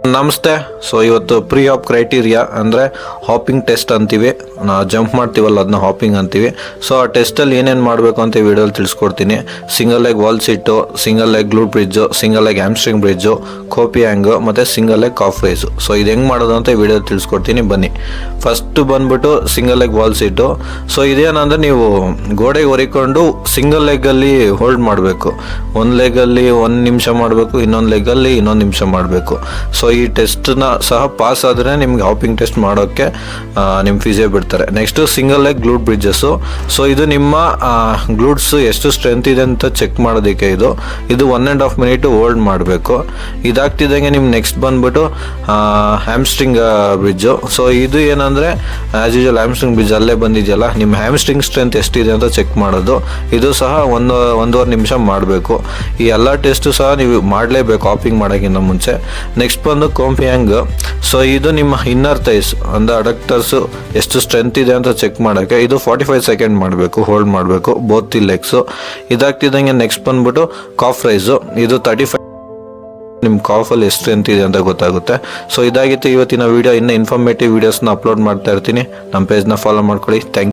ನಮಸ್ತೆ. ಸೊ ಇವತ್ತು pre app criteria ಅಂದರೆ ಹಾಪಿಂಗ್ ಟೆಸ್ಟ್ ಅಂತೀವಿ. ನಾವು ಜಂಪ್ ಮಾಡ್ತೀವಲ್ಲ ಅದನ್ನ ಹಾಪಿಂಗ್ ಅಂತೀವಿ. ಸೊ ಆ ಟೆಸ್ಟಲ್ಲಿ ಏನೇನು ಮಾಡಬೇಕು ಅಂತ ಈ ವಿಡಿಯೋಲಿ ತಿಳಿಸ್ಕೊಡ್ತೀನಿ. Single leg wall sit, single leg glute bridge, single leg hamstring bridge, ಕೋಪಿ ಹ್ಯಾಂಗು ಮತ್ತು single leg calf raise. So ಇದು ಹೆಂಗೆ ಮಾಡೋದು ಅಂತ ಈ ವಿಡಿಯೋಲಿ ತಿಳಿಸ್ಕೊಡ್ತೀನಿ, ಬನ್ನಿ. ಫಸ್ಟ್ ಬಂದ್ಬಿಟ್ಟು ಸಿಂಗಲ್ ಲೆಗ್ ವಾಲ್ ಸಿಟ್ಟು. ಸೊ ಇದೇನಂದರೆ ನೀವು ಗೋಡೆಗೆ ಹೊರಿಕೊಂಡು ಸಿಂಗಲ್ ಲೆಗ್ಗಲ್ಲಿ ಹೋಲ್ಡ್ ಮಾಡಬೇಕು. ಒಂದು ಲೆಗ್ಗಲ್ಲಿ 1 ನಿಮಿಷ ಮಾಡಬೇಕು, ಇನ್ನೊಂದು ಲೆಗ್ಗಲ್ಲಿ 1 ನಿಮಿಷ ಮಾಡಬೇಕು. ಸೊ ಈ ಟೆಸ್ಟ್ನ ಸಹ ಪಾಸ್ ಆದರೆ ನಿಮ್ಗೆ ಹಾಪಿಂಗ್ ಟೆಸ್ಟ್ ಮಾಡೋಕ್ಕೆ ನಿಮ್ಮ ಫೀಸೇ ಬಿಡ್ತಾರೆ. Next single leg glute bridges. So ಇದು ನಿಮ್ಮ ಗ್ಲೂಟ್ಸ್ ಎಷ್ಟು ಸ್ಟ್ರೆಂತ್ ಇದೆ ಅಂತ ಚೆಕ್ ಮಾಡೋದಕ್ಕೆ ಇದು 1.5 ಮಿನಿಟ್ ಹೋಲ್ಡ್ ಮಾಡಬೇಕು. ಇದಾಗ್ತಿದ್ದಂಗೆ ನಿಮ್ಮ ನೆಕ್ಸ್ಟ್ ಬಂದ್ಬಿಟ್ಟು ಹ್ಯಾಮ್ಸ್ಟ್ರಿಂಗ್ ಬ್ರಿಡ್ಜು. ಸೊ ಇದು ಏನಂದರೆ ಆ್ಯಸ್ ಯೂಶುವಲ್ ಹ್ಯಾಮ್ಸ್ಟ್ರಿಂಗ್ ಬ್ರಿಡ್ಜ್ ಅಲ್ಲೇ ಬಂದಿದೆಯಲ್ಲ, ನಿಮ್ಮ ಹ್ಯಾಮ್ಸ್ಟ್ರಿಂಗ್ ಸ್ಟ್ರೆಂತ್ ಎಷ್ಟಿದೆ ಅಂತ ಚೆಕ್ ಮಾಡೋದು. ಇದು ಸಹ 1.5 ನಿಮಿಷ ಮಾಡಬೇಕು. ಈ ಎಲ್ಲ ಟೆಸ್ಟು ಸಹ ನೀವು ಮಾಡಲೇಬೇಕು ಹಾಪಿಂಗ್ ಮಾಡೋಕ್ಕಿಂತ ಮುಂಚೆ. ನೆಕ್ಸ್ಟ್ ಬಂದು ಕೋಪಿ ಹ್ಯಾಂಗ್. ಸೊ ಇದು ನಿಮ್ಮ ಇನ್ನರ್ ಥೈಸ್ ಅಂದರೆ ಅಡಕ್ಟರ್ಸು ಎಷ್ಟು ಸ್ಟ್ರೆಂತ್ ಇದೆ ಅಂತ ಚೆಕ್ ಮಾಡೋಕ್ಕೆ ಇದು 45 ಸೆಕೆಂಡ್ ಮಾಡಬೇಕು, ಹೋಲ್ಡ್ ಮಾಡಬೇಕು ಬೋತ್ ದಿ ಲೆಗ್ಸು. ಇದಾಗ್ತಿದ್ದಂಗೆ ನೆಕ್ಸ್ಟ್ ಬಂದ್ಬಿಟ್ಟು ಕಾಫ್ ರೈಸು. ಇದು 35 ನಿಮ್ಮ ಕಾಫಲ್ಲಿ ಎಷ್ಟು ಸ್ಟ್ರೆಂತ್ ಇದೆ ಅಂತ ಗೊತ್ತಾಗುತ್ತೆ. ಸೊ ಇದಾಗಿತ್ತು ಇವತ್ತಿನ ವೀಡಿಯೋ. ಇನ್ನೂ ಇನ್ಫಾರ್ಮೇಟಿವ್ ವೀಡಿಯೋಸ್ನ ಅಪ್ಲೋಡ್ ಮಾಡ್ತಾ ಇರ್ತೀನಿ. ನಮ್ಮ ಪೇಜ್ನ ಫಾಲೋ ಮಾಡ್ಕೊಳ್ಳಿ. Thank you.